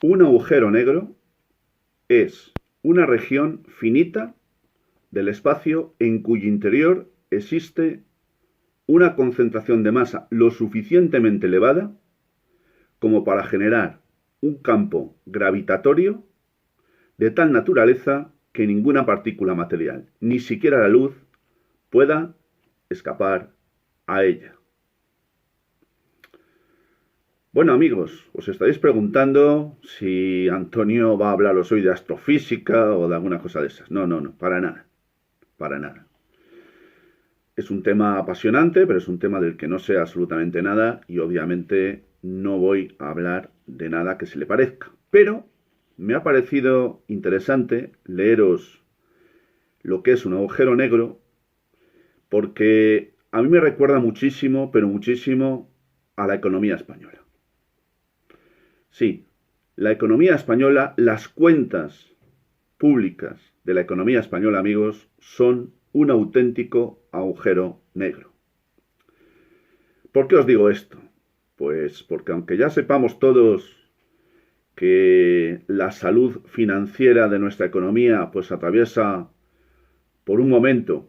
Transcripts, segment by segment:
Un agujero negro es una región finita del espacio en cuyo interior existe una concentración de masa lo suficientemente elevada como para generar un campo gravitatorio de tal naturaleza que ninguna partícula material, ni siquiera la luz, pueda escapar a ella. Bueno amigos, os estaréis preguntando si Antonio va a hablaros hoy de astrofísica o de alguna cosa de esas. No, no, no, para nada, para nada. Es un tema apasionante, pero es un tema del que no sé absolutamente nada y obviamente no voy a hablar de nada que se le parezca. Pero me ha parecido interesante leeros lo que es un agujero negro porque a mí me recuerda muchísimo, pero muchísimo, a la economía española. Sí, la economía española, las cuentas públicas de la economía española, amigos, son un auténtico agujero negro. ¿Por qué os digo esto? Pues porque aunque ya sepamos todos que la salud financiera de nuestra economía pues atraviesa por un momento,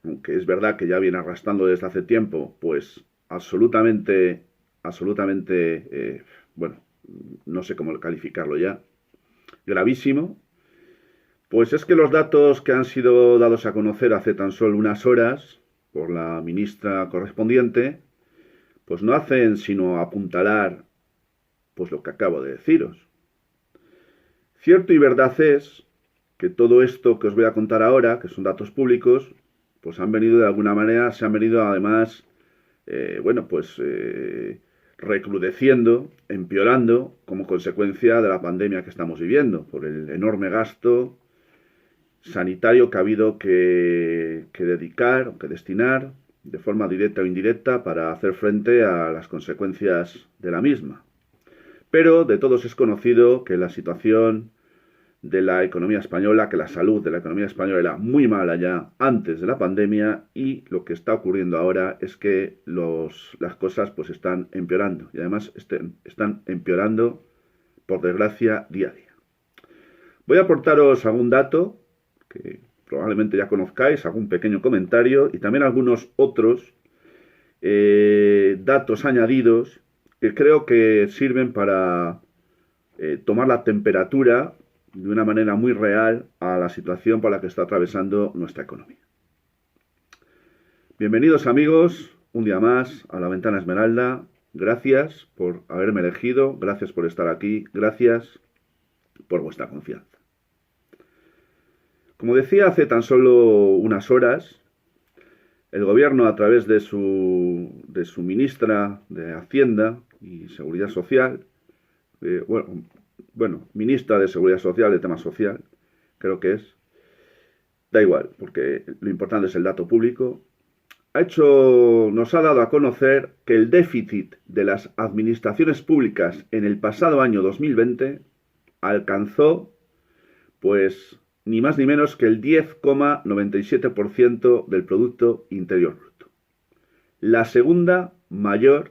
aunque es verdad que ya viene arrastrando desde hace tiempo, pues bueno, no sé cómo calificarlo ya, gravísimo, pues es que los datos que han sido dados a conocer hace tan solo unas horas por la ministra correspondiente, pues no hacen sino apuntalar pues lo que acabo de deciros. Cierto y verdad es que todo esto que os voy a contar ahora, que son datos públicos, pues han venido de alguna manera, se han venido además, recrudeciendo, empeorando como consecuencia de la pandemia que estamos viviendo, por el enorme gasto sanitario que ha habido que dedicar o que destinar de forma directa o indirecta para hacer frente a las consecuencias de la misma. Pero de todos es conocido que la situación de la economía española, que la salud de la economía española era muy mala ya antes de la pandemia y lo que está ocurriendo ahora es que las cosas pues están empeorando y además están empeorando por desgracia día a día. Voy a aportaros algún dato que probablemente ya conozcáis, algún pequeño comentario y también algunos otros datos añadidos que creo que sirven para tomar la temperatura de una manera muy real a la situación por la que está atravesando nuestra economía. Bienvenidos amigos, un día más a La Ventana Esmeralda. Gracias por haberme elegido, gracias por estar aquí, gracias por vuestra confianza. Como decía hace tan solo unas horas, el gobierno a través de su ministra de Hacienda y Seguridad Social, ministra de Seguridad Social, de tema social, creo que es, da igual, porque lo importante es el dato público, nos ha dado a conocer que el déficit de las administraciones públicas en el pasado año 2020 alcanzó, pues, ni más ni menos que el 10,97% del Producto Interior Bruto. La segunda mayor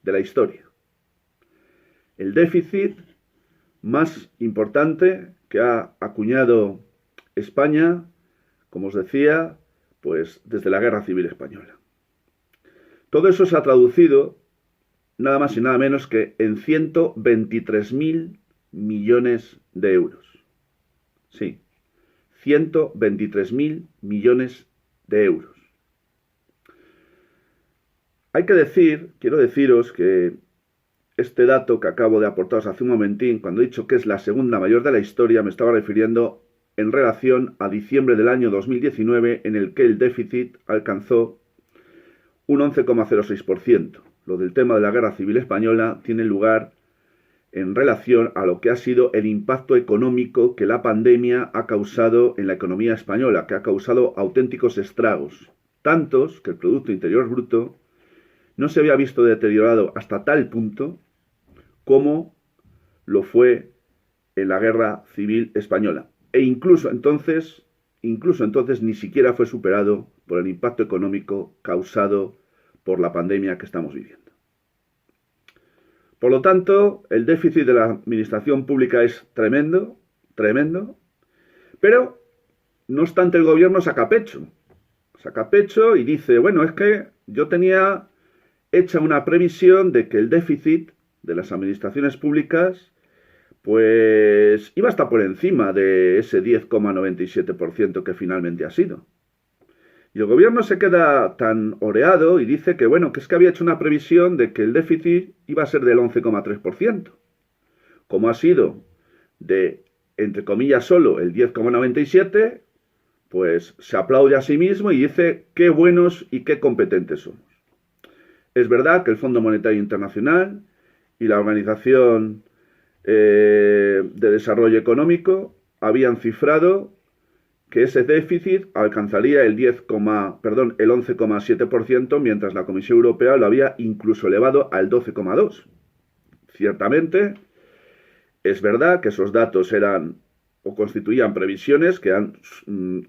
de la historia. El déficit más importante que ha acuñado España, como os decía, pues desde la Guerra Civil Española. Todo eso se ha traducido nada más y nada menos que en 123.000 millones de euros. Sí, 123.000 millones de euros. Quiero deciros que este dato que acabo de aportaros hace un momentín, cuando he dicho que es la segunda mayor de la historia, me estaba refiriendo en relación a diciembre del año 2019, en el que el déficit alcanzó un 11,06%. Lo del tema de la Guerra Civil Española tiene lugar en relación a lo que ha sido el impacto económico que la pandemia ha causado en la economía española, que ha causado auténticos estragos, tantos que el Producto Interior Bruto no se había visto deteriorado hasta tal punto como lo fue en la Guerra Civil Española. E incluso entonces ni siquiera fue superado por el impacto económico causado por la pandemia que estamos viviendo. Por lo tanto, el déficit de la administración pública es tremendo, tremendo, pero no obstante el gobierno saca pecho y dice, bueno, es que yo tenía hecha una previsión de que el déficit de las administraciones públicas pues iba a estar por encima de ese 10,97% que finalmente ha sido. Y el gobierno se queda tan oreado y dice que, bueno, que es que había hecho una previsión de que el déficit iba a ser del 11,3%. Como ha sido de, entre comillas, solo el 10,97%, pues se aplaude a sí mismo y dice qué buenos y qué competentes somos. Es verdad que el Fondo Monetario Internacional y la Organización de Desarrollo Económico habían cifrado que ese déficit alcanzaría el 11,7%, mientras la Comisión Europea lo había incluso elevado al 12,2%. Ciertamente, es verdad que esos datos eran o constituían previsiones que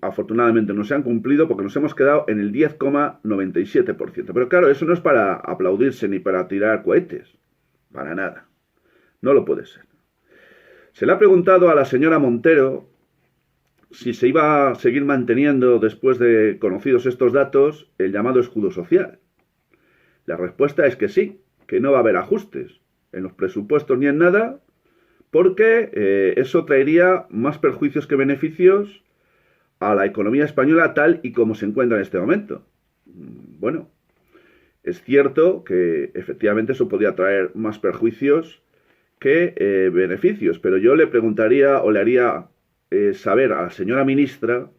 afortunadamente no se han cumplido porque nos hemos quedado en el 10,97%. Pero claro, eso no es para aplaudirse ni para tirar cohetes, para nada. No lo puede ser. Se le ha preguntado a la señora Montero si se iba a seguir manteniendo, después de conocidos estos datos, el llamado escudo social. La respuesta es que sí, que no va a haber ajustes en los presupuestos ni en nada, porque eso traería más perjuicios que beneficios a la economía española tal y como se encuentra en este momento. Bueno, es cierto que efectivamente eso podría traer más perjuicios que beneficios, pero yo le preguntaría o le haría saber a la señora ministra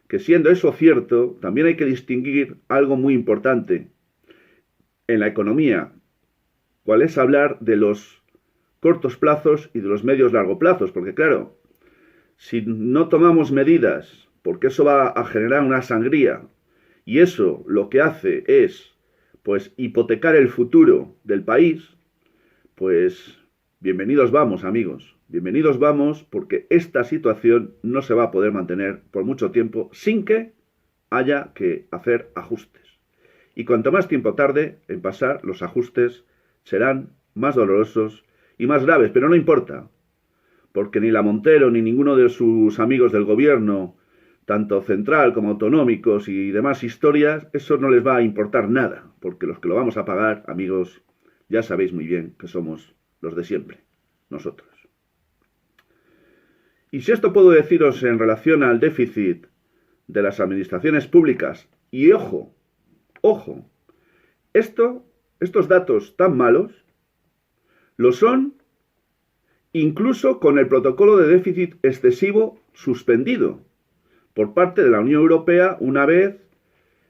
que, siendo eso cierto, también hay que distinguir algo muy importante en la economía, cuál es hablar de los cortos plazos y de los medios largo plazos, porque claro, si no tomamos medidas, porque eso va a generar una sangría, y eso lo que hace es, pues, hipotecar el futuro del país, pues, bienvenidos vamos, amigos, bienvenidos vamos, porque esta situación no se va a poder mantener por mucho tiempo sin que haya que hacer ajustes. Y cuanto más tiempo tarde en pasar, los ajustes serán más dolorosos y más graves, pero no importa, porque ni la Montero ni ninguno de sus amigos del gobierno, tanto central como autonómicos y demás historias, eso no les va a importar nada, porque los que lo vamos a pagar, amigos, ya sabéis muy bien que somos los de siempre, nosotros. Y si esto puedo deciros en relación al déficit de las administraciones públicas, y ojo, estos datos tan malos lo son incluso con el protocolo de déficit excesivo suspendido por parte de la Unión Europea una vez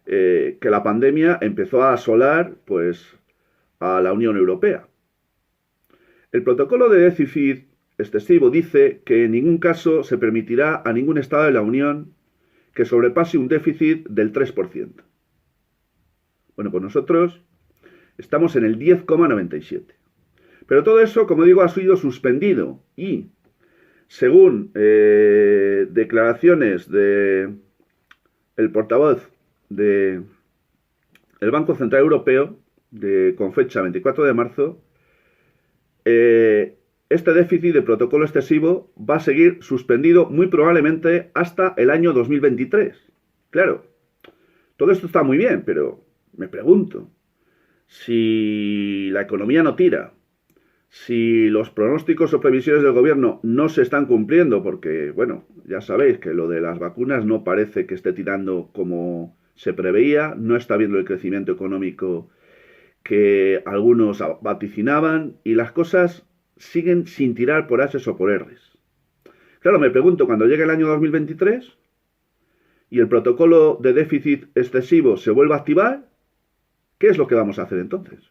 que la pandemia empezó a asolar pues, a la Unión Europea. El protocolo de déficit excesivo dice que en ningún caso se permitirá a ningún Estado de la Unión que sobrepase un déficit del 3%. Bueno, pues nosotros estamos en el 10,97%. Pero todo eso, como digo, ha sido suspendido y, según declaraciones del portavoz del Banco Central Europeo, con fecha 24 de marzo, este déficit de protocolo excesivo va a seguir suspendido muy probablemente hasta el año 2023. Claro, todo esto está muy bien, pero me pregunto, si la economía no tira, si los pronósticos o previsiones del gobierno no se están cumpliendo, porque, bueno, ya sabéis que lo de las vacunas no parece que esté tirando como se preveía, no está viendo el crecimiento económico que algunos vaticinaban y las cosas siguen sin tirar por H's o por R's. Claro, me pregunto, cuando llegue el año 2023 y el protocolo de déficit excesivo se vuelva a activar, ¿qué es lo que vamos a hacer entonces?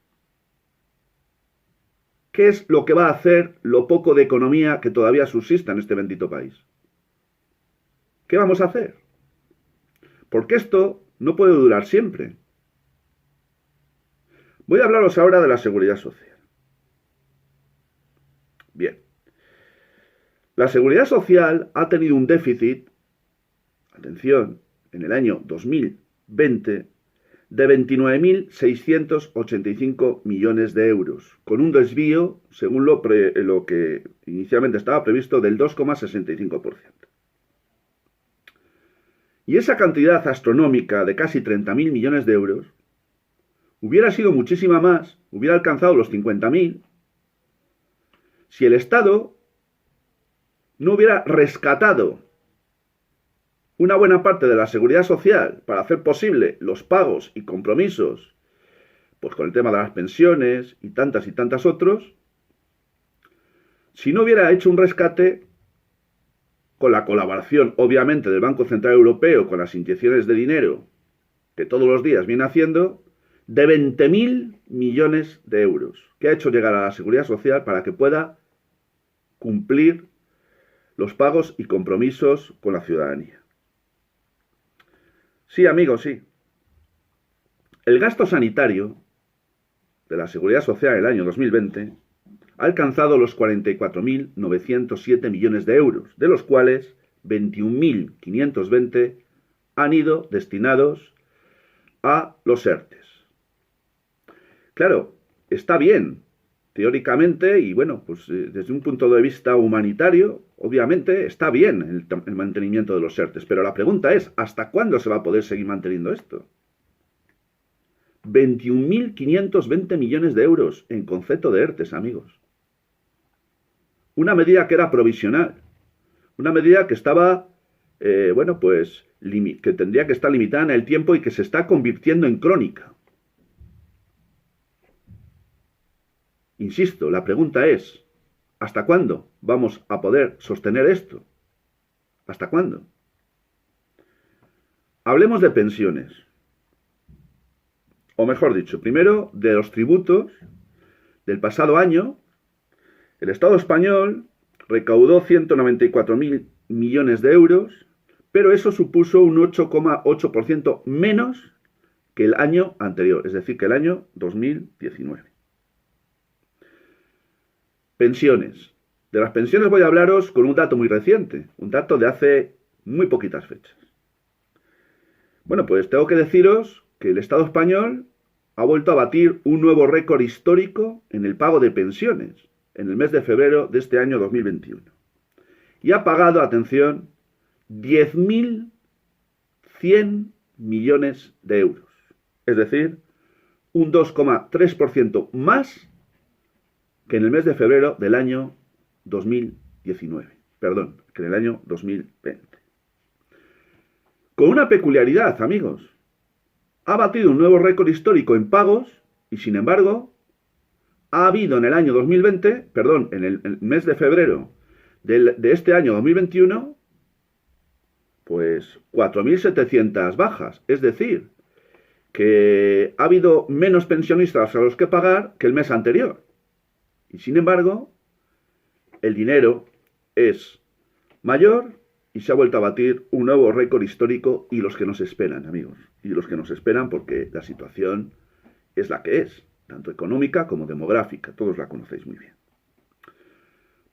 ¿Qué es lo que va a hacer lo poco de economía que todavía subsista en este bendito país? ¿Qué vamos a hacer? Porque esto no puede durar siempre. Voy a hablaros ahora de la seguridad social. Bien. La seguridad social ha tenido un déficit, atención, en el año 2020, de 29.685 millones de euros, con un desvío, según lo que inicialmente estaba previsto, del 2,65%. Y esa cantidad astronómica de casi 30.000 millones de euros hubiera sido muchísima más, hubiera alcanzado los 50.000, si el Estado no hubiera rescatado una buena parte de la seguridad social para hacer posible los pagos y compromisos, pues con el tema de las pensiones y tantas otros, si no hubiera hecho un rescate con la colaboración, obviamente, del Banco Central Europeo con las inyecciones de dinero que todos los días viene haciendo, de 20.000 millones de euros, que ha hecho llegar a la seguridad social para que pueda cumplir los pagos y compromisos con la ciudadanía. Sí, amigos, sí. El gasto sanitario de la Seguridad Social el año 2020 ha alcanzado los 44.907 millones de euros, de los cuales 21.520 han ido destinados a los ERTES. Claro, está bien, teóricamente, y bueno, pues desde un punto de vista humanitario, obviamente está bien el mantenimiento de los ERTES, pero la pregunta es, ¿hasta cuándo se va a poder seguir manteniendo esto? 21.520 millones de euros en concepto de ERTES, amigos. Una medida que era provisional, una medida que estaba, que tendría que estar limitada en el tiempo y que se está convirtiendo en crónica. Insisto, la pregunta es, ¿hasta cuándo vamos a poder sostener esto? ¿Hasta cuándo? Hablemos de pensiones. O mejor dicho, primero de los tributos del pasado año. El Estado español recaudó 194.000 millones de euros, pero eso supuso un 8,8% menos que el año anterior, es decir, que el año 2019. Pensiones. De las pensiones voy a hablaros con un dato muy reciente, un dato de hace muy poquitas fechas. Bueno, pues tengo que deciros que el Estado español ha vuelto a batir un nuevo récord histórico en el pago de pensiones en el mes de febrero de este año 2021. Y ha pagado, atención, 10.100 millones de euros. Es decir, un 2,3% más que en el mes de febrero del año 2019. Perdón, que en el año 2020. Con una peculiaridad, amigos. Ha batido un nuevo récord histórico en pagos y, sin embargo, ha habido en el año 2020, en el mes de febrero de este año 2021, pues 4.700 bajas. Es decir, que ha habido menos pensionistas a los que pagar que el mes anterior. Y sin embargo, el dinero es mayor y se ha vuelto a batir un nuevo récord histórico y los que nos esperan, amigos. Y los que nos esperan porque la situación es la que es, tanto económica como demográfica. Todos la conocéis muy bien.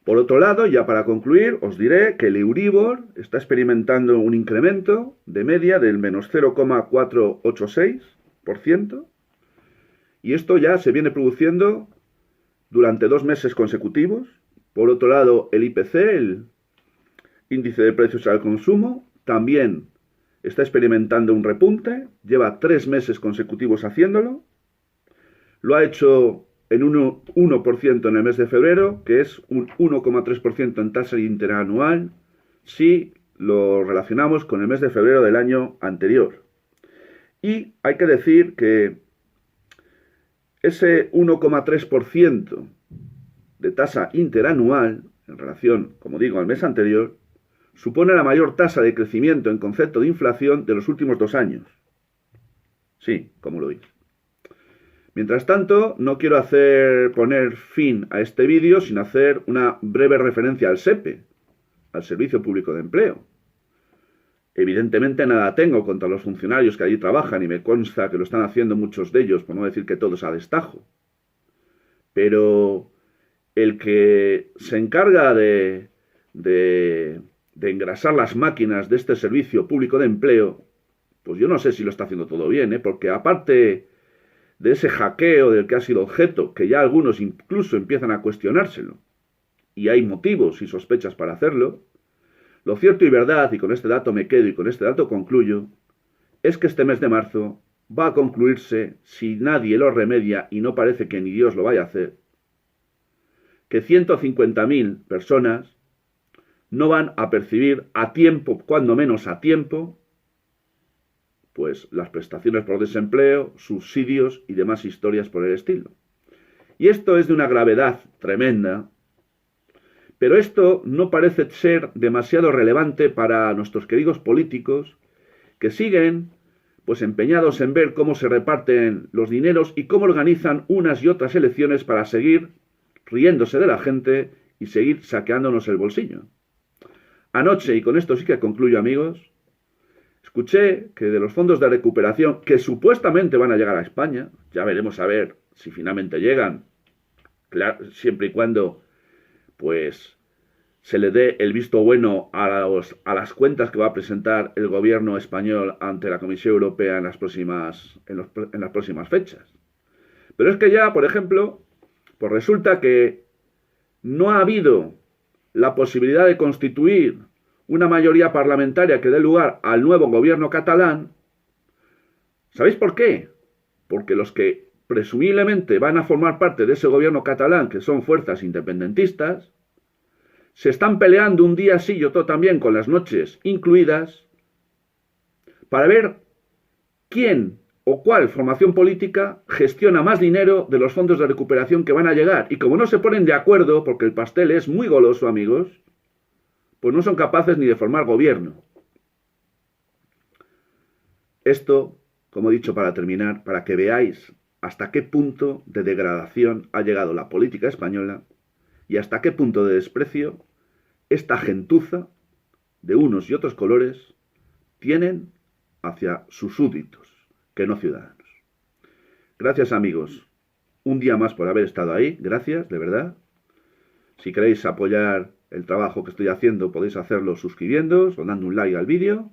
Por otro lado, ya para concluir, os diré que el Euribor está experimentando un incremento de media del menos 0,486%. Y esto ya se viene produciendo durante 2 meses consecutivos. Por otro lado, el IPC, el índice de precios al consumo, también está experimentando un repunte. Lleva 3 meses consecutivos haciéndolo. Lo ha hecho en un 1% en el mes de febrero, que es un 1,3% en tasa interanual, si lo relacionamos con el mes de febrero del año anterior. Y hay que decir que ese 1,3% de tasa interanual, en relación, como digo, al mes anterior, supone la mayor tasa de crecimiento en concepto de inflación de los últimos 2 años. Sí, como lo oís. Mientras tanto, no quiero poner fin a este vídeo sin hacer una breve referencia al SEPE, al Servicio Público de Empleo. Evidentemente nada tengo contra los funcionarios que allí trabajan y me consta que lo están haciendo muchos de ellos, por no decir que todos a destajo. Pero el que se encarga de engrasar las máquinas de este Servicio Público de Empleo pues yo no sé si lo está haciendo todo bien, porque aparte de ese hackeo del que ha sido objeto, que ya algunos incluso empiezan a cuestionárselo, y hay motivos y sospechas para hacerlo, lo cierto y verdad, y con este dato me quedo y con este dato concluyo, es que este mes de marzo va a concluirse, si nadie lo remedia y no parece que ni Dios lo vaya a hacer, que 150.000 personas no van a percibir a tiempo, cuando menos a tiempo, pues las prestaciones por desempleo, subsidios y demás historias por el estilo. Y esto es de una gravedad tremenda, pero esto no parece ser demasiado relevante para nuestros queridos políticos que siguen pues empeñados en ver cómo se reparten los dineros y cómo organizan unas y otras elecciones para seguir riéndose de la gente y seguir saqueándonos el bolsillo. Anoche, y con esto sí que concluyo, amigos, escuché que de los fondos de recuperación que supuestamente van a llegar a España, ya veremos a ver si finalmente llegan, claro, siempre y cuando pues se le dé el visto bueno a las cuentas que va a presentar el gobierno español ante la Comisión Europea en las próximas fechas. Pero es que ya, por ejemplo, pues resulta que no ha habido la posibilidad de constituir una mayoría parlamentaria que dé lugar al nuevo gobierno catalán. ¿Sabéis por qué? Porque los que presumiblemente van a formar parte de ese gobierno catalán, que son fuerzas independentistas, se están peleando un día sí y otro también, con las noches incluidas, para ver quién o cuál formación política gestiona más dinero de los fondos de recuperación que van a llegar. Y como no se ponen de acuerdo, porque el pastel es muy goloso, amigos, pues no son capaces ni de formar gobierno. Esto, como he dicho para terminar, para que veáis hasta qué punto de degradación ha llegado la política española y hasta qué punto de desprecio esta gentuza de unos y otros colores tienen hacia sus súbditos, que no ciudadanos. Gracias, amigos, un día más por haber estado ahí, gracias, de verdad. Si queréis apoyar el trabajo que estoy haciendo, podéis hacerlo suscribiéndoos o dando un like al vídeo.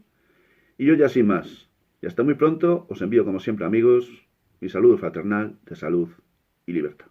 Y yo ya sin más, y hasta muy pronto, os envío como siempre, amigos, mi saludo fraternal de salud y libertad.